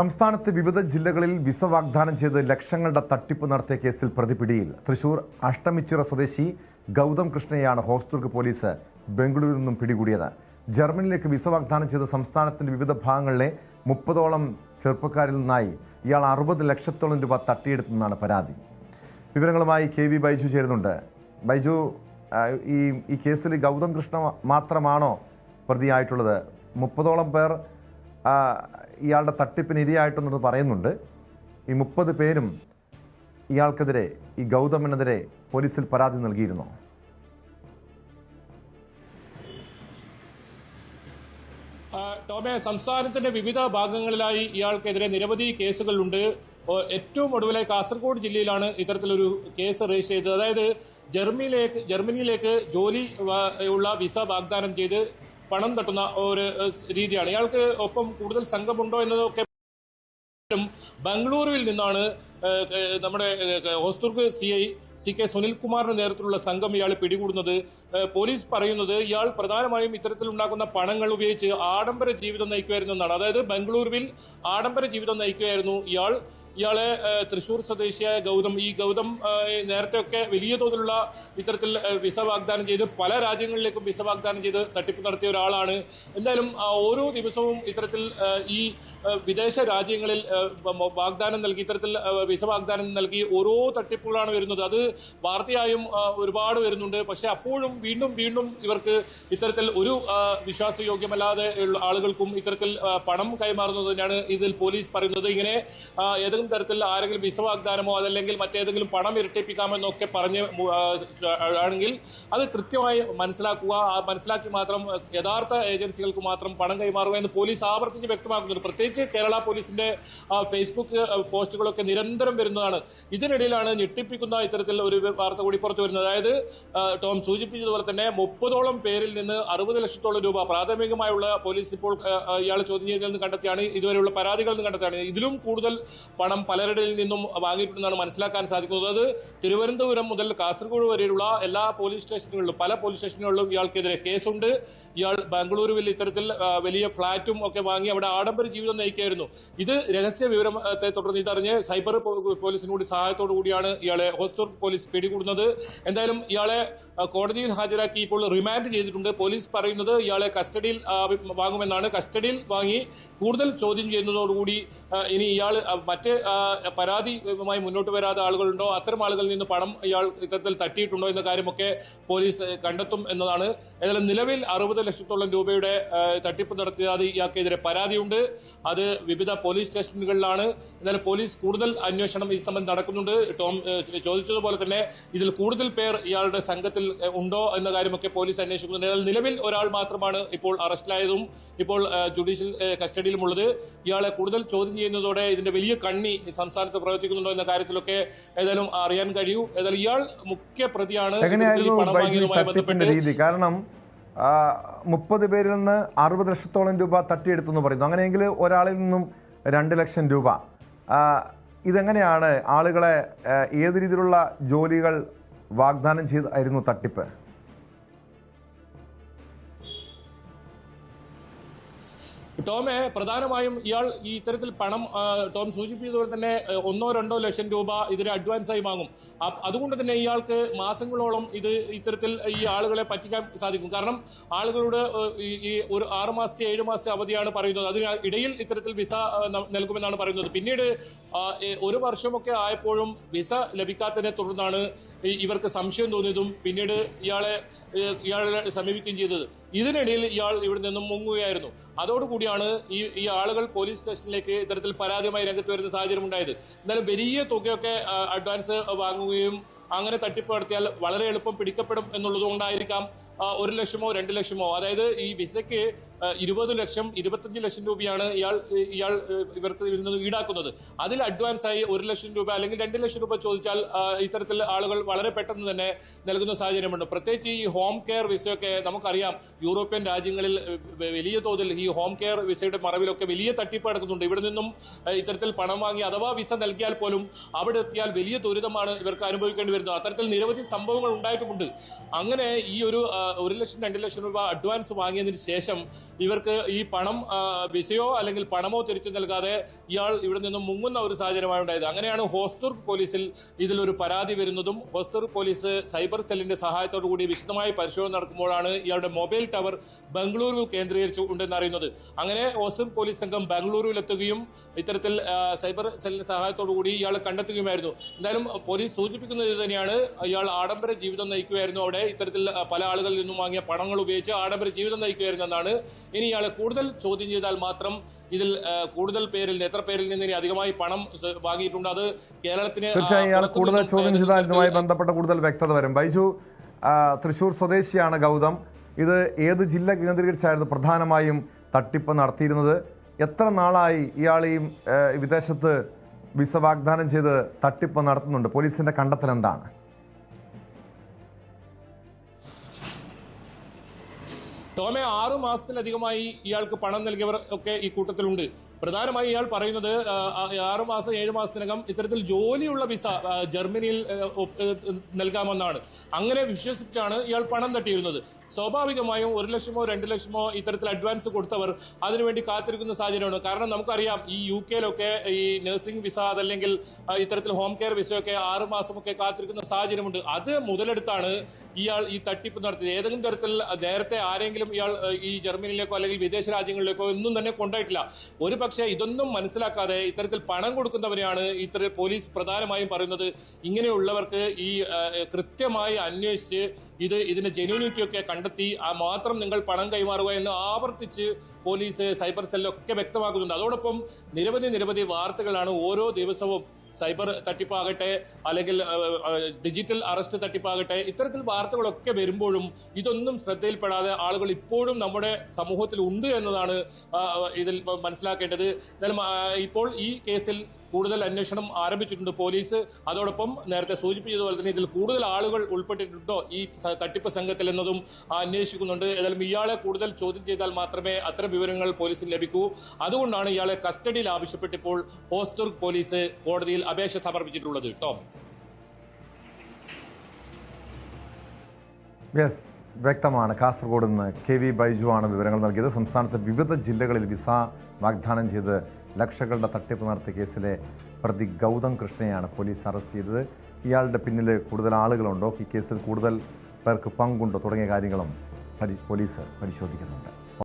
സംസ്ഥാനത്ത് വിവിധ ജില്ലകളിൽ വിസ വാഗ്ദാനം ചെയ്ത് ലക്ഷങ്ങളുടെ തട്ടിപ്പ് നടത്തിയ കേസിൽ പ്രതി പിടിയിൽ. തൃശൂർ അഷ്ടമിച്ചിറ സ്വദേശി ഗൗതം കൃഷ്ണയെയാണ് ഹോസ്ദുർഗ് പോലീസ് ബംഗളൂരുവിൽ നിന്നും പിടികൂടിയത്. ജർമ്മനിയിലേക്ക് വിസ വാഗ്ദാനം ചെയ്ത് സംസ്ഥാനത്തിന്റെ വിവിധ ഭാഗങ്ങളിലെ 30ഓളം ചെറുപ്പക്കാരിൽ നിന്നായി ഇയാൾ 60 ലക്ഷത്തോളം രൂപ തട്ടിയെടുത്തെന്നാണ് പരാതി. വിവരങ്ങളുമായി KV ബൈജു ചേരുന്നുണ്ട്. ബൈജു, ഈ കേസിൽ ഗൗതം കൃഷ്ണ മാത്രമാണോ പ്രതിയായിട്ടുള്ളത്? 30ഓളം പേർ ഇയാളുടെ തട്ടിപ്പിന് ഇരയായിട്ടുണ്ടെന്ന് പറയുന്നുണ്ട്. ഈ 30 പേരും ഇയാൾക്കെതിരെ, ഈ ഗൗതമിനെതിരെ പോലീസിൽ പരാതി നൽകിയിരുന്നോ? ടോമെ, സംസ്ഥാനത്തിന്റെ വിവിധ ഭാഗങ്ങളിലായി ഇയാൾക്കെതിരെ നിരവധി കേസുകളുണ്ട്. ഏറ്റവും ഒടുവിലായി കാസർഗോഡ് ജില്ലയിലാണ് ഇത്തരത്തിലൊരു കേസ് രജിസ്റ്റർ ചെയ്തത്. അതായത് ജർമ്മനിയിലേക്ക് ജോലി ഉള്ള വിസ വാഗ്ദാനം ചെയ്ത് പണം തട്ടുന്ന ഒരു രീതിയാണ്. ഇയാൾക്ക് ഒപ്പം കൂടുതൽ സംഘമുണ്ടോ എന്നതൊക്കെ ബംഗളൂരുവിൽ നിന്നാണ് നമ്മുടെ ഹോസ്ദുർഗ് CK സുനിൽകുമാറിന്റെ നേതൃത്വത്തിലുള്ള സംഘം ഇയാൾ പിടികൂടുന്നത്. പോലീസ് പറയുന്നത് ഇയാൾ പ്രധാനമായും ഇത്തരത്തിലുണ്ടാക്കുന്ന പണങ്ങൾ ഉപയോഗിച്ച് ആഡംബര ജീവിതം നയിക്കുമായിരുന്നു എന്നാണ്. അതായത് ബംഗളൂരുവിൽ ആഡംബര ജീവിതം നയിക്കുകയായിരുന്നു ഇയാളെ തൃശൂർ സ്വദേശിയായ ഗൗതം നേരത്തെയൊക്കെ വലിയ തോതിലുള്ള ഇത്തരത്തിൽ വിസ വാഗ്ദാനം ചെയ്ത് പല രാജ്യങ്ങളിലേക്കും വിസ വാഗ്ദാനം ചെയ്ത് തട്ടിപ്പ് നടത്തിയ ഒരാളാണ്. എന്തായാലും ഓരോ ദിവസവും ഇത്തരത്തിൽ ഈ വിദേശ രാജ്യങ്ങളിൽ വാഗ്ദാനം നൽകി, ഇത്തരത്തിൽ വിസ വാഗ്ദാനം നൽകി ഓരോ തട്ടിപ്പുകളാണ് വരുന്നത്. അത് വാർത്തയായും ഒരുപാട് വരുന്നുണ്ട്. പക്ഷെ അപ്പോഴും വീണ്ടും ഇവർക്ക് ഇത്തരത്തിൽ ഒരു വിശ്വാസയോഗ്യമല്ലാതെ ആളുകൾക്കും ഇത്തരത്തിൽ പണം കൈമാറുന്നത് തന്നെയാണ് ഇതിൽ പോലീസ് പറയുന്നത്. ഇങ്ങനെ ഏതെങ്കിലും തരത്തിൽ ആരെങ്കിലും വിസ വാഗ്ദാനമോ അതല്ലെങ്കിൽ മറ്റേതെങ്കിലും പണം ഇരട്ടിപ്പിക്കാമെന്നൊക്കെ പറഞ്ഞ് ആണെങ്കിൽ അത് കൃത്യമായി മനസ്സിലാക്കി മാത്രം യഥാർത്ഥ ഏജൻസികൾക്ക് മാത്രം പണം കൈമാറുക എന്ന് പോലീസ് ആവർത്തിച്ച് വ്യക്തമാക്കുന്നുണ്ട്. പ്രത്യേകിച്ച് കേരള പോലീസിന്റെ ഫേസ്ബുക്ക് പോസ്റ്റുകളൊക്കെ നിരന്തരം വരുന്നതാണ്. ഇതിനിടയിലാണ് ഞെട്ടിപ്പിക്കുന്ന ഇത്തരത്തിൽ ഒരു വാർത്ത കൂടി പുറത്തു വരുന്നത്. അതായത് ടോം സൂചിപ്പിച്ചതുപോലെ തന്നെ 30ഓളം പേരിൽ നിന്ന് 60 ലക്ഷത്തോളം രൂപ പ്രാഥമികമായുള്ള പോലീസ് ഇപ്പോൾ ഇയാൾ ചോദ്യം ചെയ്തതിൽ നിന്ന് കണ്ടെത്തിയാണ്, ഇതുവരെയുള്ള പരാതികളിൽ നിന്ന് കണ്ടെത്തിയാണ്. ഇതിലും കൂടുതൽ പണം പലരുടെ നിന്നും വാങ്ങിയിട്ടുണ്ടെന്നാണ് മനസ്സിലാക്കാൻ സാധിക്കുന്നത്. അത് തിരുവനന്തപുരം മുതൽ കാസർഗോഡ് വരെയുള്ള എല്ലാ പോലീസ് സ്റ്റേഷനുകളിലും പല പോലീസ് സ്റ്റേഷനുകളിലും ഇയാൾക്കെതിരെ കേസുണ്ട്. ഇയാൾ ബാംഗ്ലൂരുവിൽ ഇത്തരത്തിൽ വലിയ ഫ്ളാറ്റും ഒക്കെ വാങ്ങി അവിടെ ആഡംബര ജീവിതം നയിക്കുകയായിരുന്നു. ഇത് രഹസ്യ വിവരത്തെ തുടർന്ന് ഇതറിഞ്ഞ് സൈബർ പോലീസിനോട് സഹായത്തോടു കൂടിയാണ് ഇയാളെ ഹോസ്ദുർഗ് പോലീസ് പിടികൂടുന്നത്. എന്തായാലും ഇയാളെ കോടതിയിൽ ഹാജരാക്കി ഇപ്പോൾ റിമാൻഡ് ചെയ്തിട്ടുണ്ട്. പോലീസ് പറയുന്നത് ഇയാളെ കസ്റ്റഡിയിൽ വാങ്ങുമെന്നാണ്. കസ്റ്റഡിയിൽ വാങ്ങി കൂടുതൽ ചോദ്യം ചെയ്യുന്നതോടുകൂടി ഇനി ഇയാൾ മറ്റ് പരാതിയുമായി മുന്നോട്ട് വരാതെ ആളുകളുണ്ടോ, അത്തരം ആളുകളിൽ നിന്ന് പണം ഇയാൾ ഇത്തരത്തിൽ തട്ടിയിട്ടുണ്ടോ എന്ന കാര്യമൊക്കെ പോലീസ് കണ്ടെത്തും എന്നതാണ്. ഏതായാലും നിലവിൽ 60 ലക്ഷത്തോളം രൂപയുടെ തട്ടിപ്പ് നടത്തിയത് ഇയാൾക്കെതിരെ പരാതിയുണ്ട്. അത് വിവിധ പോലീസ് സ്റ്റേഷനുകളിലാണ്. എന്നാലും പോലീസ് കൂടുതൽ അന്വേഷണം ഈ സംബന്ധം നടക്കുന്നുണ്ട്. ടോം ചോദിച്ചതുപോലെ തന്നെ ഇതിൽ കൂടുതൽ പേർ ഇയാളുടെ സംഘത്തിൽ ഉണ്ടോ എന്ന കാര്യമൊക്കെ പോലീസ് അന്വേഷിക്കുന്നുണ്ട്. എന്നാൽ നിലവിൽ ഒരാൾ മാത്രമാണ് ഇപ്പോൾ അറസ്റ്റിലായതും ഇപ്പോൾ ജുഡീഷ്യൽ കസ്റ്റഡിയിലുമുള്ളത്. ഇയാളെ കൂടുതൽ ചോദ്യം ചെയ്യുന്നതോടെ ഇതിന്റെ വലിയ കണ്ണി സംസ്ഥാനത്ത് പ്രവർത്തിക്കുന്നുണ്ടോ എന്ന കാര്യത്തിലൊക്കെ ഏതായാലും അറിയാൻ കഴിയൂ. ഏതായാലും ഇയാൾ മുഖ്യ പ്രതിയാണ്. കാരണം 30 പേരിൽ നിന്ന് 60 ലക്ഷത്തോളം രൂപ തട്ടിയെടുത്തെന്ന് പറയുന്നു. അങ്ങനെയെങ്കിൽ ഒരാളിൽ നിന്നും 2 ലക്ഷം രൂപ. ഇതെങ്ങനെയാണ് ആളുകളെ ഏത് രീതിയിലുള്ള ജോലികൾ വാഗ്ദാനം ചെയ്തായിരുന്നു തട്ടിപ്പ്? ടോമെ, പ്രധാനമായും ഇയാൾ ഈ ഇത്തരത്തിൽ പണം ടോം സൂചിപ്പിച്ചതുപോലെ തന്നെ 1-2 ലക്ഷം രൂപ ഇതിന് അഡ്വാൻസായി വാങ്ങും. അതുകൊണ്ട് തന്നെ ഇയാൾക്ക് മാസങ്ങളോളം ഇത്തരത്തിൽ ഈ ആളുകളെ പറ്റിക്കാൻ സാധിക്കും. കാരണം ആളുകളോട് ഈ ഒരു 6 മാസത്തെ 7 മാസത്തെ അവധിയാണ് പറയുന്നത്. അതിന് ഇടയിൽ ഇത്തരത്തിൽ വിസ നൽകുമെന്നാണ് പറയുന്നത്. പിന്നീട് 1 വർഷമൊക്കെ ആയപ്പോഴും വിസ ലഭിക്കാത്തതിനെ തുടർന്നാണ് ഇവർക്ക് സംശയം തോന്നിയതും പിന്നീട് ഇയാളെ സമീപിക്കുകയും ചെയ്തത്. ഇതിനിടയിൽ ഇയാൾ ഇവിടെ നിന്നും മുങ്ങുകയായിരുന്നു. അതോടുകൂടിയാണ് ഈ ആളുകൾ പോലീസ് സ്റ്റേഷനിലേക്ക് ഇത്തരത്തിൽ പരാതിയുമായി രംഗത്ത് വരുന്ന സാഹചര്യം ഉണ്ടായത്. എന്നാലും വലിയ തുകയൊക്കെ അഡ്വാൻസ് വാങ്ങുകയും അങ്ങനെ തട്ടിപ്പ് നടത്തിയാൽ വളരെ എളുപ്പം പിടിക്കപ്പെടും എന്നുള്ളത് കൊണ്ടായിരിക്കാം 1 ലക്ഷമോ 2 ലക്ഷമോ, അതായത് ഈ വിസയ്ക്ക് 20 ലക്ഷം 25 ലക്ഷം രൂപയാണ് ഇയാൾ ഇവർക്ക് നിന്ന് ഈടാക്കുന്നത്. അതിൽ അഡ്വാൻസായി 1 ലക്ഷം രൂപ അല്ലെങ്കിൽ 2 ലക്ഷം രൂപ ചോദിച്ചാൽ ഇത്തരത്തിൽ ആളുകൾ വളരെ പെട്ടെന്ന് തന്നെ നൽകുന്ന സാഹചര്യമുണ്ട്. പ്രത്യേകിച്ച് ഈ ഹോം കെയർ വിസയൊക്കെ നമുക്കറിയാം, യൂറോപ്യൻ രാജ്യങ്ങളിൽ വലിയ തോതിൽ ഈ ഹോം കെയർ വിസയുടെ മറവിലൊക്കെ വലിയ തട്ടിപ്പ് നടക്കുന്നുണ്ട്. ഇവിടെ നിന്നും ഇത്തരത്തിൽ പണം വാങ്ങി അഥവാ വിസ നൽകിയാൽ പോലും അവിടെ എത്തിയാൽ വലിയ ദുരിതമാണ് ഇവർക്ക് അനുഭവിക്കേണ്ടി വരുന്നത്. അത്തരത്തിൽ നിരവധി സംഭവങ്ങൾ ഉണ്ടായിട്ടുമുണ്ട്. അങ്ങനെ ഈ ഒരു 1 ലക്ഷം 2 ലക്ഷം രൂപ അഡ്വാൻസ് വാങ്ങിയതിന് ശേഷം ഇവർക്ക് ഈ പണം വിസയോ അല്ലെങ്കിൽ പണമോ തിരിച്ചു നൽകാതെ ഇയാൾ ഇവിടെ നിന്നും മുങ്ങുന്ന ഒരു സാഹചര്യമാണ് ഉണ്ടായത്. അങ്ങനെയാണ് ഹോസ്ദുർഗ് പോലീസിൽ ഇതിലൊരു പരാതി വരുന്നതും ഹോസ്ദുർഗ് പോലീസ് സൈബർ സെല്ലിന്റെ സഹായത്തോടു കൂടി വിശദമായി പരിശോധന നടക്കുമ്പോഴാണ് ഇയാളുടെ മൊബൈൽ ടവർ ബംഗളൂരു കേന്ദ്രീകരിച്ചു ഉണ്ടെന്ന് അറിയുന്നത്. അങ്ങനെ ഹോസ്ദുർഗ് പോലീസ് സംഘം ബംഗളൂരുവിലെത്തുകയും ഇത്തരത്തിൽ സൈബർ സെല്ലിന്റെ സഹായത്തോടു കൂടി ഇയാളെ കണ്ടെത്തുകയുമായിരുന്നു. എന്തായാലും പോലീസ് സൂചിപ്പിക്കുന്നത് ഇത് തന്നെയാണ്, ഇയാൾ ആഡംബര ജീവിതം നയിക്കുമായിരുന്നു. അവിടെ ഇത്തരത്തിൽ പല ആളുകളിൽ നിന്നും വാങ്ങിയ പണങ്ങൾ ഉപയോഗിച്ച് ആഡംബര ജീവിതം നയിക്കുമായിരുന്നു എന്നാണ്. ഇനി ഇയാളെ കൂടുതൽ ചോദ്യം ചെയ്താൽ മാത്രം ഇതിൽ കൂടുതൽ പേരിൽ എത്ര പേരിൽ നിന്ന് ഇനി അധികമായി പണം വാങ്ങിയിട്ടുണ്ട്, അത് കേരളത്തിന് തീർച്ചയായും ഇയാൾ കൂടുതൽ ചോദ്യം ചെയ്താൽ ഇതുമായി ബന്ധപ്പെട്ട കൂടുതൽ വ്യക്തത വരും. ബൈജു, തൃശൂർ സ്വദേശിയാണ് ഗൗതം. ഇത് ഏത് ജില്ല കേന്ദ്രീകരിച്ചായിരുന്നു പ്രധാനമായും തട്ടിപ്പ് നടത്തിയിരുന്നത്? എത്ര നാളായി ഇയാൾ ഈ വിദേശത്ത് വിസ വാഗ്ദാനം ചെയ്ത് തട്ടിപ്പ് നടത്തുന്നുണ്ട്? പോലീസിന്റെ കണ്ടെത്തൽ എന്താണ്? ടോമെ 6 മാസത്തിലധികമായി ഇയാൾക്ക് പണം നൽകിയവർ ഒക്കെ ഈ കൂട്ടത്തിലുണ്ട്. പ്രധാനമായി ഇയാൾ പറയുന്നത് 6 മാസം 7 മാസത്തിനകം ഇത്തരത്തിൽ ജോലിയുള്ള വിസ ജർമ്മനിയിൽ നൽകാമെന്നാണ്. അങ്ങനെ വിശ്വസിച്ചാണ് ഇയാൾ പണം തട്ടിയിരുന്നത്. സ്വാഭാവികമായും 1 ലക്ഷമോ 2 ലക്ഷമോ ഇത്തരത്തിൽ അഡ്വാൻസ് കൊടുത്തവർ അതിനുവേണ്ടി കാത്തിരിക്കുന്ന സാഹചര്യമാണ്. കാരണം നമുക്കറിയാം, ഈ UK-ലൊക്കെ ഈ നഴ്സിംഗ് വിസ അതല്ലെങ്കിൽ ഇത്തരത്തിൽ ഹോം കെയർ വിസയൊക്കെ 6 മാസമൊക്കെ കാത്തിരിക്കുന്ന സാഹചര്യമുണ്ട്. അത് മുതലെടുത്താണ് ഇയാൾ ഈ തട്ടിപ്പ് നടത്തിയത്. ഏതെങ്കിലും തരത്തിൽ നേരത്തെ ആരെങ്കിലും ഇയാൾ ഈ ജർമ്മനിയിലേക്കോ അല്ലെങ്കിൽ വിദേശ രാജ്യങ്ങളിലേക്കോ ഒന്നും തന്നെ കൊണ്ടായിട്ടില്ല. ഒരു പക്ഷേ ഇതൊന്നും മനസ്സിലാക്കാതെ ഇത്തരത്തിൽ പണം കൊടുക്കുന്നവരെയാണ് പോലീസ് പ്രധാനമായും പറയുന്നത്. ഇങ്ങനെയുള്ളവർക്ക് ഈ കൃത്യമായി അന്വേഷിച്ച് ഇതിന്റെ ജെന്യൂനിറ്റി ഒക്കെ കണ്ടെത്തി മാത്രം നിങ്ങൾ പണം കൈമാറുക എന്ന് ആവർത്തിച്ച് പോലീസ് സൈബർ സെല്ലൊക്കെ വ്യക്തമാക്കുന്നുണ്ട്. അതോടൊപ്പം നിരവധി വാർത്തകളാണ് ഓരോ ദിവസവും. സൈബർ തട്ടിപ്പാകട്ടെ അല്ലെങ്കിൽ ഡിജിറ്റൽ അറസ്റ്റ് തട്ടിപ്പാകട്ടെ, ഇത്തരത്തിൽ വാർത്തകളൊക്കെ വരുമ്പോഴും ഇതൊന്നും ശ്രദ്ധയിൽപ്പെടാതെ ആളുകൾ ഇപ്പോഴും നമ്മുടെ സമൂഹത്തിൽ ഉണ്ട് എന്നതാണ് ഇതിൽ മനസ്സിലാക്കേണ്ടത്. എന്നാലും ഇപ്പോൾ ഈ കേസിൽ കൂടുതൽ അന്വേഷണം ആരംഭിച്ചിട്ടുണ്ട് പോലീസ്. അതോടൊപ്പം നേരത്തെ സൂചിപ്പിച്ചതുപോലെ തന്നെ ഇതിൽ കൂടുതൽ ആളുകൾ ഉൾപ്പെട്ടിട്ടുണ്ടോ ഈ തട്ടിപ്പ് സംഘത്തിൽ എന്നതും അന്വേഷിക്കുന്നുണ്ട്. ഏതായാലും ഇയാളെ കൂടുതൽ ചോദ്യം ചെയ്താൽ മാത്രമേ അത്തരം വിവരങ്ങൾ പോലീസിന് ലഭിക്കൂ. അതുകൊണ്ടാണ് ഇയാളെ കസ്റ്റഡിയിൽ ആവശ്യപ്പെട്ടിപ്പോൾ ഹോസ്ദുർഗ് പോലീസ് കോടതിയിൽ അപേക്ഷ സമർപ്പിച്ചിട്ടുള്ളത്. ടോം, യെസ്, വ്യക്തമാണ്. കാസർഗോഡ് നിന്ന് KV ബൈജു ആണ് വിവരങ്ങൾ നൽകിയത്. സംസ്ഥാനത്തെ വിവിധ ജില്ലകളിൽ വിസ വാഗ്ദാനം ചെയ്ത് ലക്ഷങ്ങളുടെ തട്ടിപ്പ് നടത്തിയ കേസിലെ പ്രതി ഗൗതം കൃഷ്ണയെയാണ് പോലീസ് അറസ്റ്റ് ചെയ്തത്. ഇയാളുടെ പിന്നിൽ കൂടുതൽ ആളുകളുണ്ടോ, ഈ കേസിൽ കൂടുതൽ പേർക്ക് പങ്കുണ്ടോ തുടങ്ങിയ കാര്യങ്ങളും പോലീസ് പരിശോധിക്കുന്നുണ്ട്.